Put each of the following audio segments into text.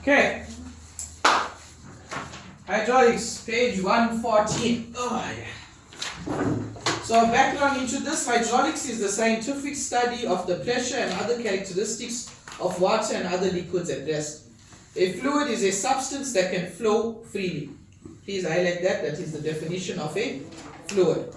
Okay. Hydraulics, page 114. Oh, yeah. So background into this, hydraulics is the scientific study of the pressure and other characteristics of water and other liquids at rest. A fluid is a substance that can flow freely. Please highlight that. That is the definition of a fluid.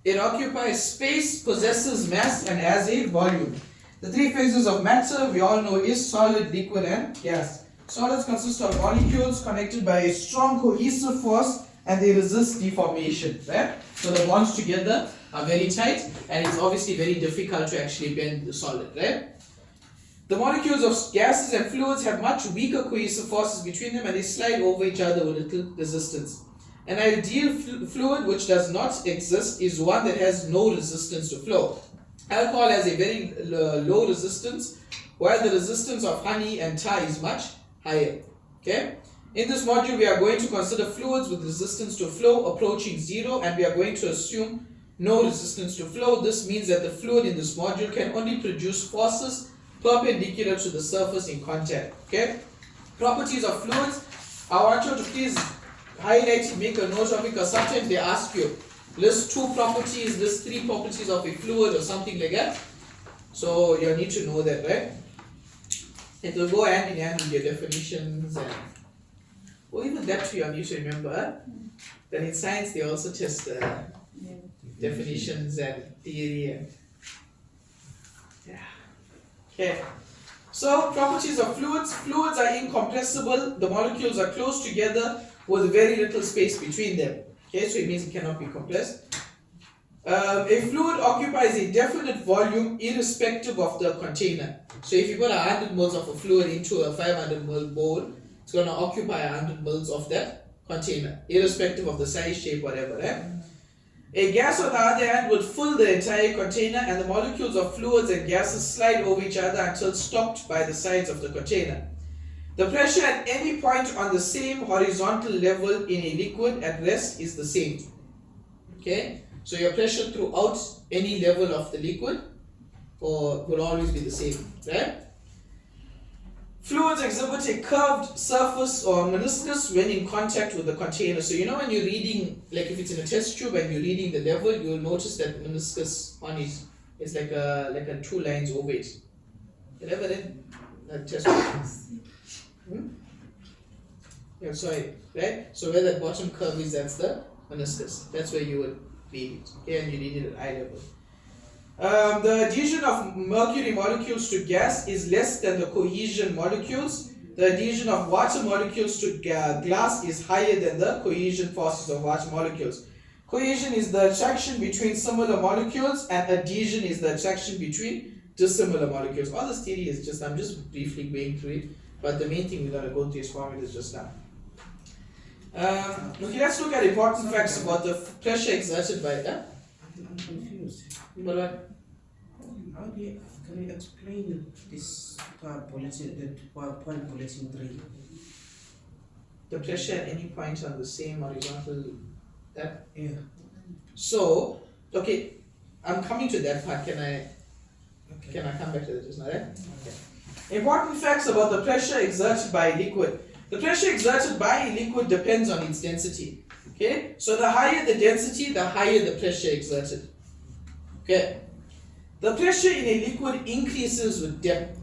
It occupies space, possesses mass, and has a volume. The three phases of matter we all know is solid, liquid, and gas. Solids consist of molecules connected by a strong cohesive force, and they resist deformation, right? So the bonds together are very tight, and it's obviously very difficult to actually bend the solid, right? The molecules of gases and fluids have much weaker cohesive forces between them, and they slide over each other with little resistance. An ideal fluid which does not exist is one that has no resistance to flow. Alcohol has a very low resistance, while the resistance of honey and tar is much higher. Okay? In this module, we are going to consider fluids with resistance to flow approaching zero, and we are going to assume no resistance to flow. This means that the fluid in this module can only produce forces perpendicular to the surface in contact. Okay? Properties of fluids. I want you to please highlight it, make a note of it, because sometimes they ask you, list 2 properties, list 3 properties of a fluid or something like that. So you need to know that, right? It will go hand in hand with your definitions and even that too you need to remember. Then in science they also test definitions and theory and okay. So properties of fluids. Fluids are incompressible. The molecules are close together with very little space between them. Okay, so it means it cannot be compressed. A fluid occupies a definite volume irrespective of the container. So if you put 100 ml of a fluid into a 500 ml bowl, it's going to occupy 100 ml of that container, irrespective of the size, shape, whatever. Right? A gas, on the other hand, would fill the entire container, and the molecules of fluids and gases slide over each other until stopped by the sides of the container. The pressure at any point on the same horizontal level in a liquid at rest is the same. Okay? So your pressure throughout any level of the liquid will always be the same. Right? Fluids exhibit a curved surface or meniscus when in contact with the container. So you know when you're reading, like if it's in a test tube and you're reading the level, you'll notice that meniscus on it is like a 2 lines over it. You ever read a test tube? Yeah, sorry, right? So where that bottom curve is, that's the meniscus. That's where you would read it. Okay, and you read it at eye level. The adhesion of mercury molecules to gas is less than the cohesion molecules. The adhesion of water molecules to glass is higher than the cohesion forces of water molecules. Cohesion is the attraction between similar molecules, and adhesion is the attraction between dissimilar molecules. All this theory is just, I'm just briefly going through it, but the main thing we're going to go through is formulas just now. Okay, let's look at important facts about the pressure exerted by that. I'm confused. What? Can you explain this point bulletin 3? The pressure at any point on the same horizontal that? Yeah. So, okay, I'm coming to that part. Can I come back to that just now? Right? Okay. Important facts about the pressure exerted by a liquid. The pressure exerted by a liquid depends on its density. Okay, so the higher the density, the higher the pressure exerted. Okay, the pressure in a liquid increases with depth.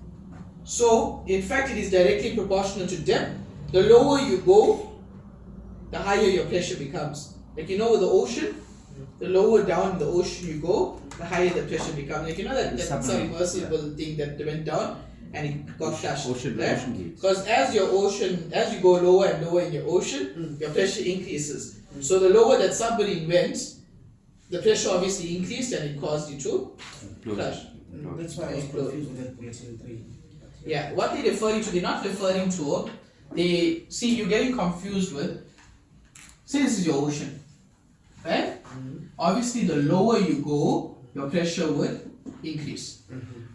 So, in fact, it is directly proportional to depth. The lower you go, the higher your pressure becomes. Like you know with the ocean, the lower down the ocean you go, the higher the pressure becomes. Like you know that submersible thing that went down and it got flashed. Because as you go lower and lower in your ocean, your pressure increases. So the lower that submarine went, the pressure obviously increased and it caused you to flash. That's why I was confused with that bulletin 3. Yeah, what they're referring to, they're not referring to, you're getting confused with, say this is your ocean, right? Obviously the lower you go, your pressure would increase.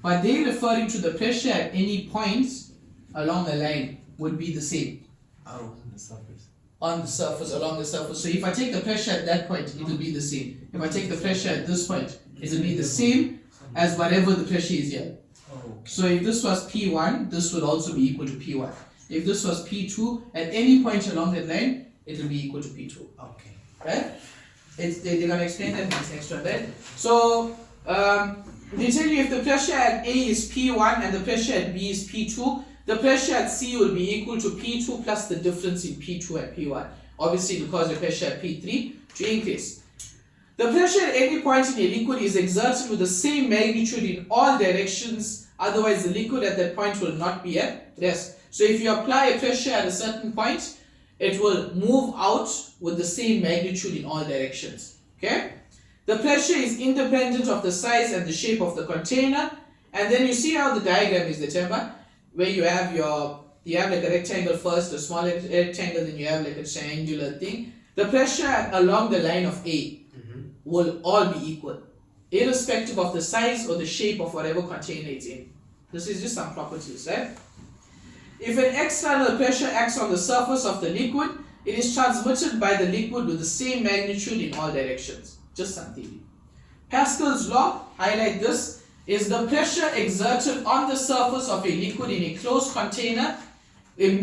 But they're referring to the pressure at any point along a line would be the same. On the surface. On the surface, along the surface. So if I take the pressure at that point, it will be the same. If I take the pressure at this point, it will be the same as whatever the pressure is here. So if this was P1, this would also be equal to P1. If this was P2, at any point along that line, it will be equal to P2. Okay. Right? They're going to explain that in this next one, right? So, they tell you if the pressure at A is P1 and the pressure at B is P2, the pressure at C will be equal to P2 plus the difference in P2 and P1. Obviously, it will cause the pressure at P3 to increase. The pressure at any point in a liquid is exerted with the same magnitude in all directions, otherwise the liquid at that point will not be at rest. So if you apply a pressure at a certain point, it will move out with the same magnitude in all directions. Okay? The pressure is independent of the size and the shape of the container. And then you see how the diagram is determined, where you have like a rectangle first, a smaller rectangle, then you have like a triangular thing. The pressure along the line of A will all be equal, irrespective of the size or the shape of whatever container it's in. This is just some properties, right? If an external pressure acts on the surface of the liquid, it is transmitted by the liquid with the same magnitude in all directions. Just something. Pascal's law, highlight this, is the pressure exerted on the surface of a liquid in a closed container. The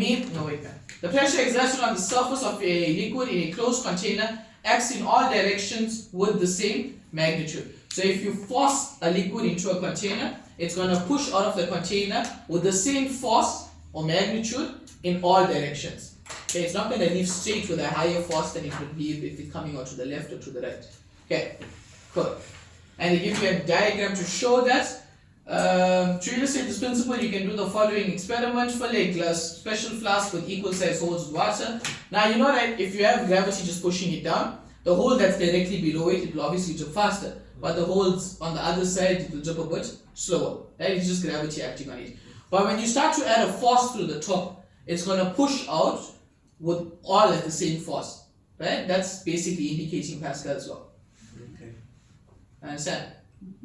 pressure exerted on the surface of a liquid in a closed container acts in all directions with the same magnitude. So if you force a liquid into a container, it's going to push out of the container with the same force or magnitude in all directions. Okay, it's not going to leave straight with a higher force than it would leave if it's coming out to the left or to the right. Okay, good. And they give you a diagram to show that. To illustrate this principle, you can do the following experiment. Fill a glass special flask with equal size holes with water. Now you know that if you have gravity just pushing it down, the hole that's directly below it will obviously drip faster. But the holes on the other side, it will drip a bit slower. That is just gravity acting on it. But when you start to add a force through the top, it's going to push out with all at the same force. Right? That's basically indicating Pascal's law. Okay. Understand?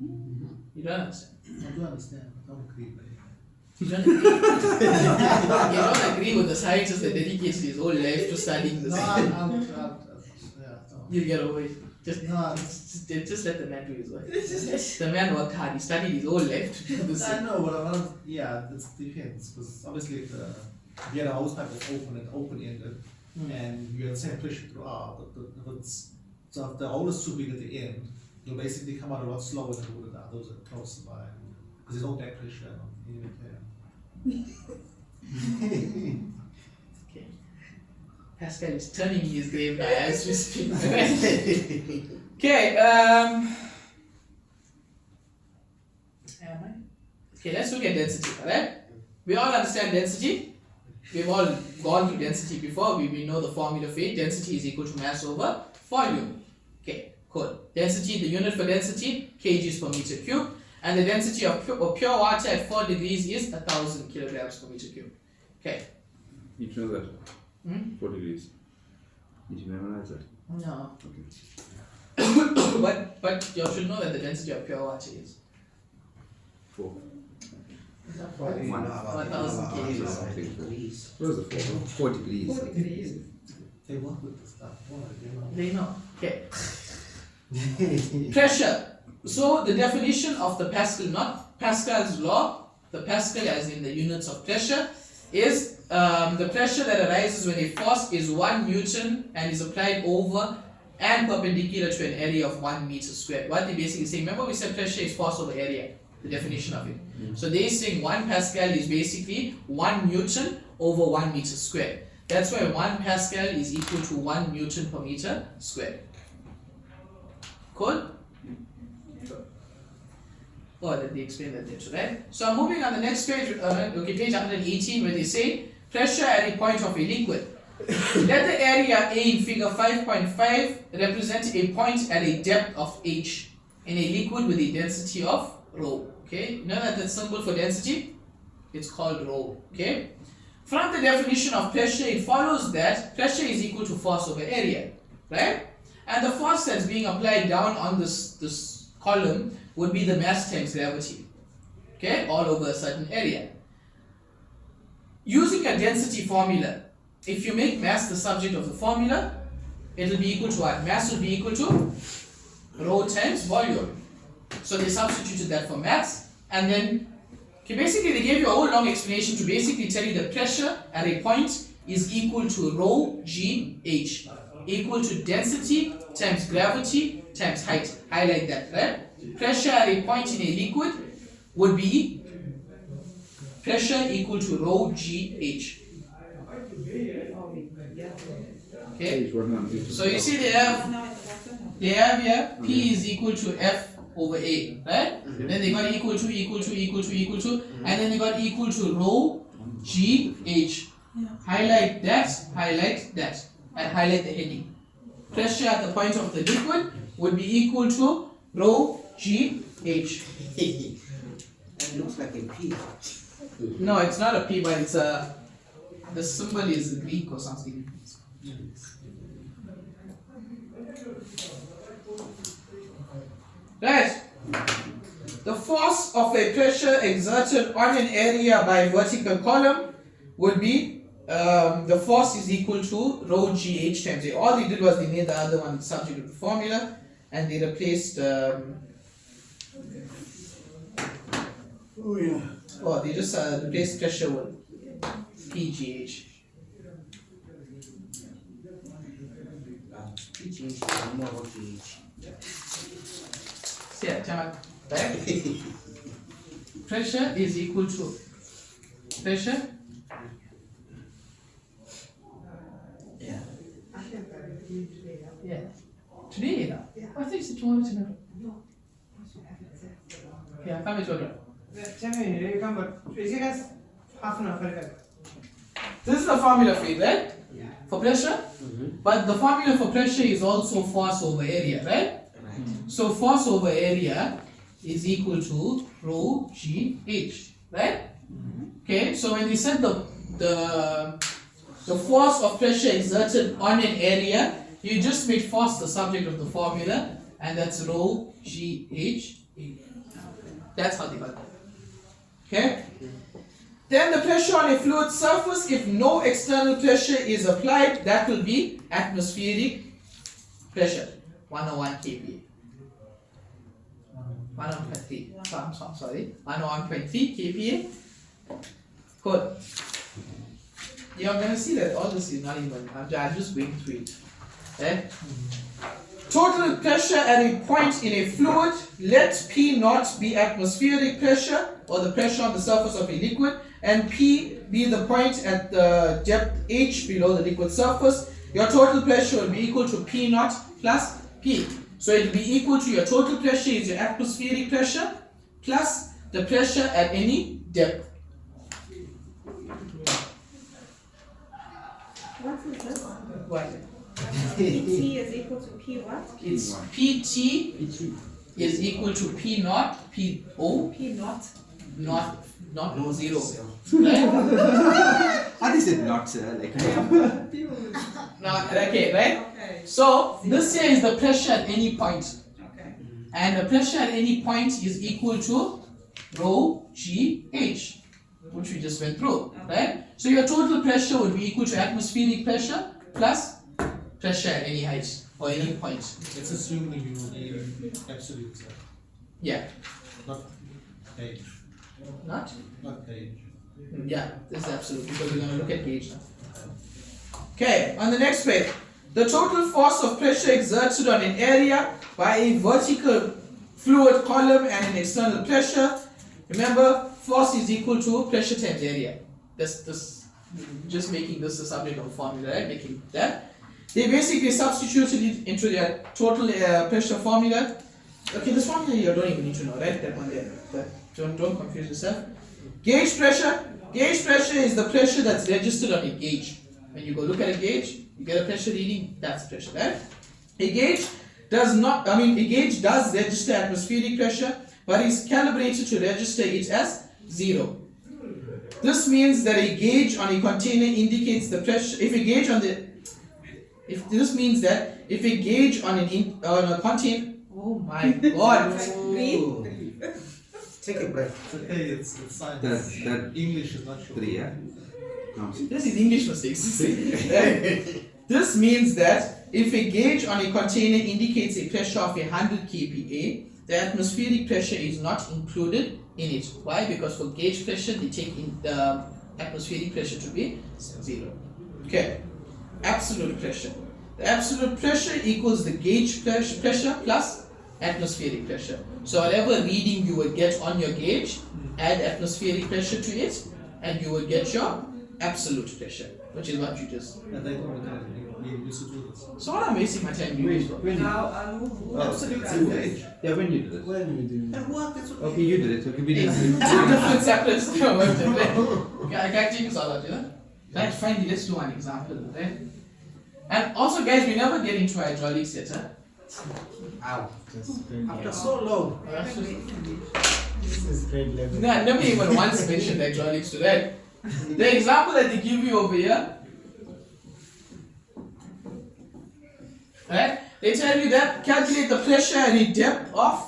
You don't understand? I do understand. I don't agree with it. You don't agree? You don't agree with the scientist that dedicates his whole life to studying this. You get over it. Just let the man do his work. The man worked hard. He studied his whole life to do this. I know, but yeah, it depends. Because obviously, if you had a hose pipe that's open-ended, and you have the same pressure throughout, so if the hole is too big at the end, it'll basically come out a lot slower than it would have those are closer by. Because there's no back pressure Okay. Pascal is turning his grave now as we speak. Okay, okay, let's look at density, alright? We all understand density. We've all gone through density before. We know the formula for it. Density is equal to mass over volume. Okay, cool. Density, the unit for density, kgs per meter cube. And the density of pure water at 4 degrees is 1,000 kilograms per meter cube. Okay. Need to know that? 4 degrees. Need to memorize that? No. Okay. but you should know that the density of pure water is 4. 1,000 kgs. Degrees. Where's the 4? 4 degrees. 4 degrees. They work with this stuff. They know. Okay. Pressure. So the definition of the Pascal, not Pascal's law, the Pascal as in the units of pressure, is the pressure that arises when a force is 1 Newton and is applied over and perpendicular to an area of 1 meter squared. What they basically say, remember we said pressure is force over area, the definition of it. So they're saying 1 Pascal is basically 1 Newton over 1 meter squared. That's why 1 Pascal is equal to 1 Newton per meter squared. Cool? Oh, that they explain that there, right? So I'm moving on the next page, okay, page 118, where they say pressure at a point of a liquid. Let the area A in figure 5.5 represent a point at a depth of h in a liquid with a density of rho. Okay, you know that symbol for density? It's called rho. Okay. From the definition of pressure, it follows that pressure is equal to force over area, right? And the force that's being applied down on this column would be the mass times gravity, okay, all over a certain area. Using a density formula, if you make mass the subject of the formula, it will be equal to what? Mass will be equal to rho times volume. So they substituted that for mass, and then Okay, basically they gave you a whole long explanation to basically tell you that pressure at a point is equal to rho g h, equal to density times gravity times height. Highlight that, right? Pressure at a point in a liquid would be pressure equal to rho g h. Okay, He's working on it. so you see they have here P is equal to F over A, right? Then they got equal to, and then they got equal to rho G H. Highlight that, and highlight the heading. Pressure at the point of the liquid would be equal to rho G H. It looks like a P. No, it's not a P, but it's a, the symbol is Greek or something. Right. The force of a pressure exerted on an area by a vertical column would be the force is equal to rho gh times A. All they did was they made the other one subject of the formula and they replaced they just replaced pressure with PGH. PGH, more about GH. So yeah, right? Pressure is equal to pressure. Yeah. Yeah. Today, now. I think it's tomorrow. Yeah, I can't be You come, but is it guys half an hour? This is the formula for it, right? For pressure. But the formula for pressure is also force over area, right? So force over area is equal to rho gh, right? Okay, so when we said the force of pressure exerted on an area, you just made force the subject of the formula, and that's rho gh. That's how they got that. Okay? Then the pressure on a fluid surface, if no external pressure is applied, that will be atmospheric pressure, 101 kPa. 101.3. I'm sorry, 101.3 kPa. Good. You're gonna see that all this is not even, I'm just going through it. Okay? Total pressure at a point in a fluid, let P naught be atmospheric pressure or the pressure on the surface of a liquid, and P be the point at the depth H below the liquid surface. Your total pressure will be equal to P naught plus P. So it will be equal to your total pressure is your atmospheric pressure plus the pressure at any depth. What is this? What? PT is equal to P what? It's PT is equal to P naught, P O, P not. not no zero. Right? What is it not, sir? Like, Now, okay, right? Okay. So this here is the pressure at any point. Okay. And the pressure at any point is equal to rho GH, which we just went through, right? So your total pressure would be equal to atmospheric pressure plus pressure at any height or any point. Let's assume you need absolute, sir. Yeah. Not gauge. Not? Not gauge. Yeah, this is absolute because we're going to look at gauge now. Okay, on the next page. The total force of pressure exerted on an area by a vertical fluid column and an external pressure. Remember, force is equal to pressure times area. This just making this the subject of a formula, right? Making that. They basically substituted it into their total pressure formula. Okay, this formula you don't even need to know, right? That one there. But don't confuse yourself. Gauge pressure. Gauge pressure is the pressure that's registered on a gauge. When you go look at a gauge, you get a pressure reading, that's pressure, right? A gauge does register atmospheric pressure, but is calibrated to register it as 0. This means that a gauge on a container indicates the pressure. This means that if a gauge on a container, oh my god. take a breath. It's okay, it's science. That English is not sure. 3, yeah? No. This is English mistakes. This means that if a gauge on a container indicates a pressure of 100 kPa, the atmospheric pressure is not included in it. Why? Because for gauge pressure, they take in the atmospheric pressure to be 0. Okay, absolute pressure. The absolute pressure equals the gauge pressure plus atmospheric pressure. So whatever reading you would get on your gauge, add atmospheric pressure to it, and you will get your absolute pressure, which is what you just. And they don't we used to do this. So what I'm wasting my time doing for? When you, Absolute same gauge. yeah, when you did it. When we do. And what? That's what Okay, you did it. Okay, we It's didn't. two different separate stuff. I can't take this all out, you know? Right, finally, let's do one example, right? And also, guys, we never get into hydraulics yet, huh? Ow. After so long. This is grade level. No, I never even once mentioned hydraulics to that. The example that they give you over here, right? They tell you that calculate the pressure at a depth of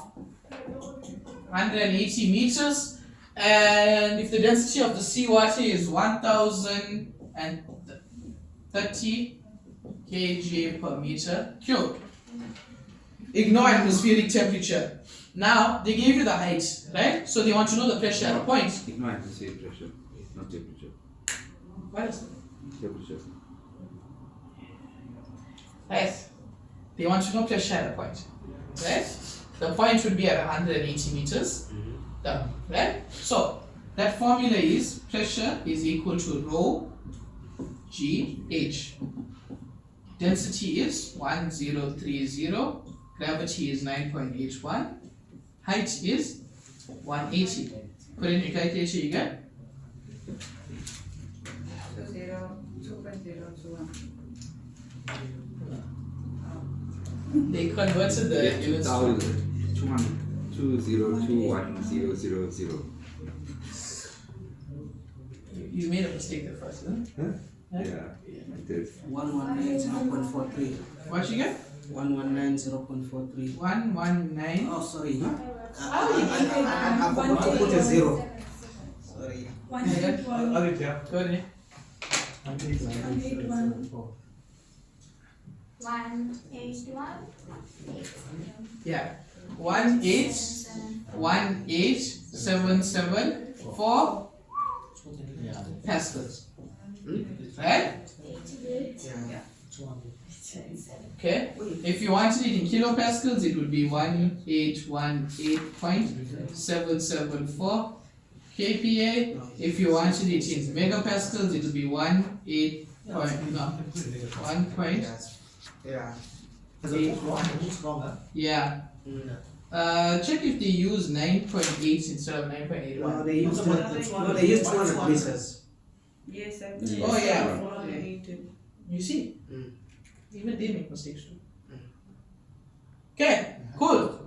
180 meters, and if the density of the seawater is 1030 kg per meter cubed. Ignore atmospheric temperature. Now they gave you the height, right? So they want to know the pressure at a point. Ignore atmospheric pressure, not temperature. What is it? Temperature. Right. They want to know pressure at a point. Right? The point would be at 180 meters down. Right? So that formula is pressure is equal to rho GH. Density is 1030. Gravity is 9.81. Height is 180. Put in your calculator, you get 2.021. they converted the units to 20210000. you made a mistake there first, huh? Yeah, it is. 119.0.43. What you get? 119.0.43. 119. Oh, sorry. Oh, I forgot to put a 0. Sorry. Go ahead. 181. Yeah. 1818774 pascals. Right? Okay. If you wanted it in kilopascals, it would be 1818.774 kPa. If you wanted it in megapascals, it would be 1 point. Yeah. Is it wrong? It's wrong, huh? Yeah. Check if they use 9.8 instead of 9.81. No, they used 200 meters. Yes, I Oh, yeah. Followed. You see? Mm. Even they make mistakes too. Okay, cool.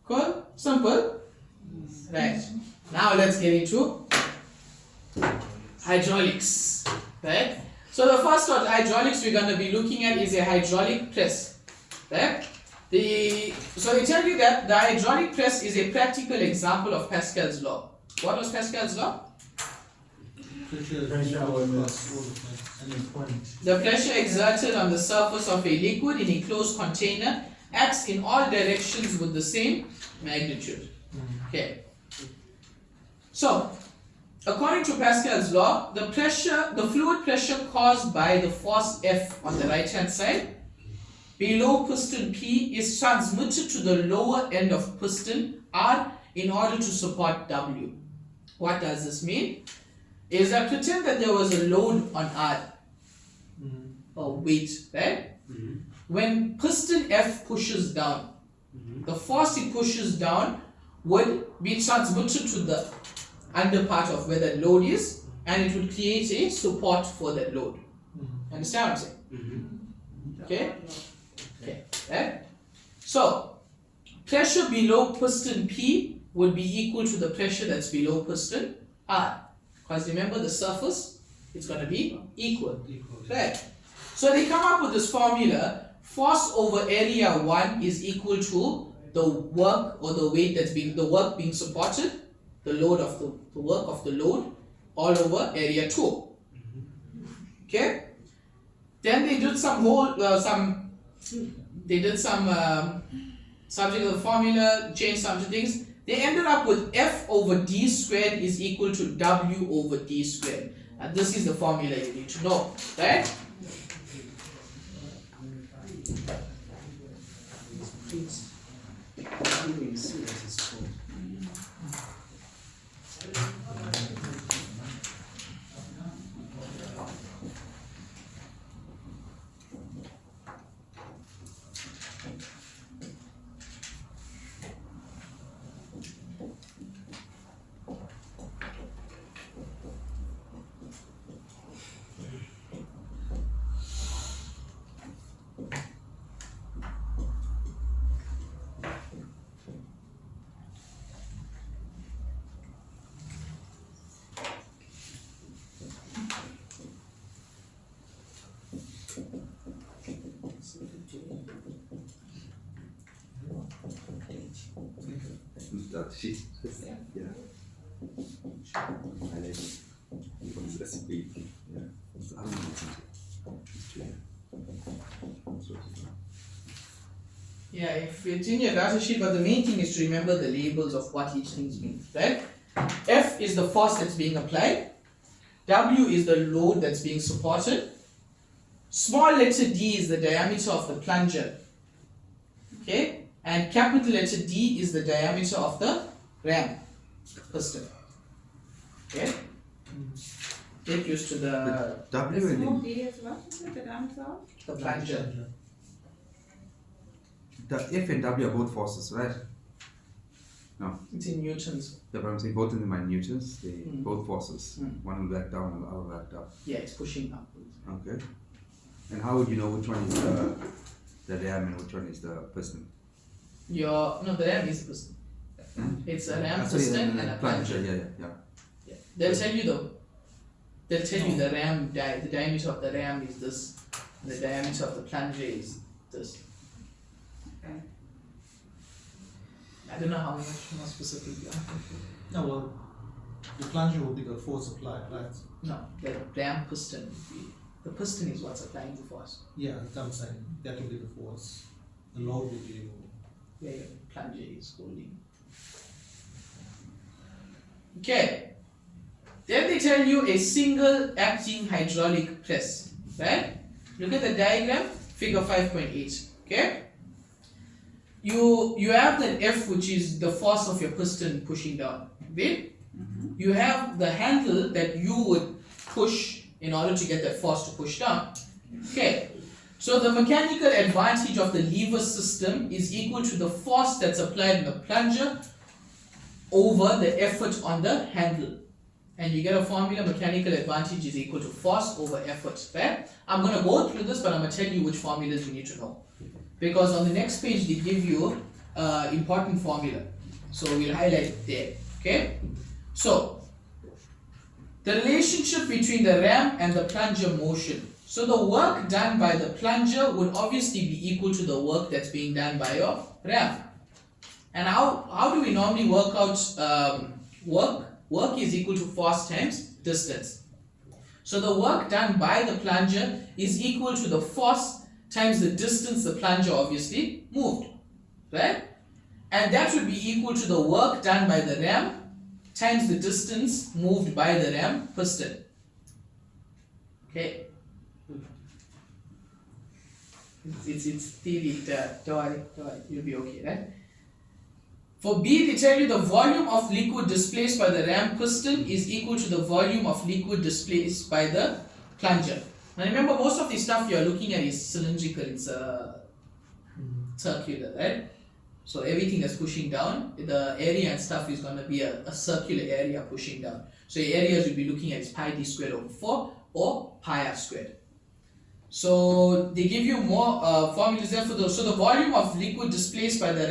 Cool? Simple? Right. Now let's get into hydraulics. Right? So the first one, hydraulics we're going to be looking at is a hydraulic press. Right? So they tell you that the hydraulic press is a practical example of Pascal's law. What was Pascal's law? Pressure and then point. The pressure exerted on the surface of a liquid in a closed container acts in all directions with the same magnitude. Okay. So, according to Pascal's law, the fluid pressure caused by the force F on the right hand side below piston P is transmitted to the lower end of piston R in order to support W. What does this mean? Is that pretend that there was a load on R, or weight, right? When piston F pushes down, the force it pushes down would be transmitted to the under part of where the load is, and it would create a support for that load. Understand what I'm saying? Okay? Okay, right? So, pressure below piston P would be equal to the pressure that's below piston R. Because remember the surface, it's going to be equal. Right? So they come up with this formula, force over area 1 is equal to the work or the weight that's being, the work being supported, the load of the work of the load all over area 2. Okay? Then they did some subject of the formula, change some things. They ended up with F over D squared is equal to W over D squared. And this is the formula you need to know, right? That sheet. Yeah. Highlight. What's recipe? Yeah. It's the other one. Yeah, if it's in your data sheet, but the main thing is to remember the labels of what each thing means, right? F is the force that's being applied. W is the load that's being supported. Small letter D is the diameter of the plunger. Okay? And capital letter D is the diameter of the ram piston. Okay? Get used to the W and Small D is what? Is it the diameter of? the plunger. the F and W are both forces, right? No. It's in newtons. Yeah, but I'm saying both of them are newtons. They Mm. both forces. One will back down and the other will back up. Yeah, it's pushing upwards. Okay. And how would you know which one is the ram and which one is the piston? No, the ram is a piston. Hmm? It's a ram Sorry, piston the and a plunger. plunger. Yeah. Yeah. They'll tell you the ram the diameter of the ram is this, and the diameter of the plunger is this. Okay. I don't know how much more specific you are. No, well, the plunger will be the force applied, right? No, the ram piston would be, the piston is what's applying the force. Yeah, that's what I'm saying. That will be the force. The load will be. Where your plunger is holding. Okay. Then they tell you a single acting hydraulic press, right? Look at the diagram, figure 5.8. Okay. You have the F, which is the force of your piston pushing down. Okay? You have the handle that you would push in order to get that force to push down. Okay. So the mechanical advantage of the lever system is equal to the force that's applied in the plunger over the effort on the handle. And you get a formula, mechanical advantage is equal to force over effort, right? I'm going to go through this, but I'm going to tell you which formulas you need to know. Because on the next page, they give you important formula. So we'll highlight it there, okay? So, the relationship between the ram and the plunger motion. So the work done by the plunger would obviously be equal to the work that's being done by your ram. And how do we normally work out work? Work is equal to force times distance. So the work done by the plunger is equal to the force times the distance the plunger obviously moved, right? And that would be equal to the work done by the ram times the distance moved by the ram piston. Okay. It's theory, don't worry, you'll be okay, right? For B, they tell you the volume of liquid displaced by the ram piston is equal to the volume of liquid displaced by the plunger. Now remember, most of the stuff you are looking at is cylindrical, it's circular, right? So everything that's pushing down, the area and stuff is going to be a circular area pushing down. So the areas you'll be looking at is pi d squared over 4 or pi r squared. So they give you more formulas there for those. So the volume of liquid displaced by the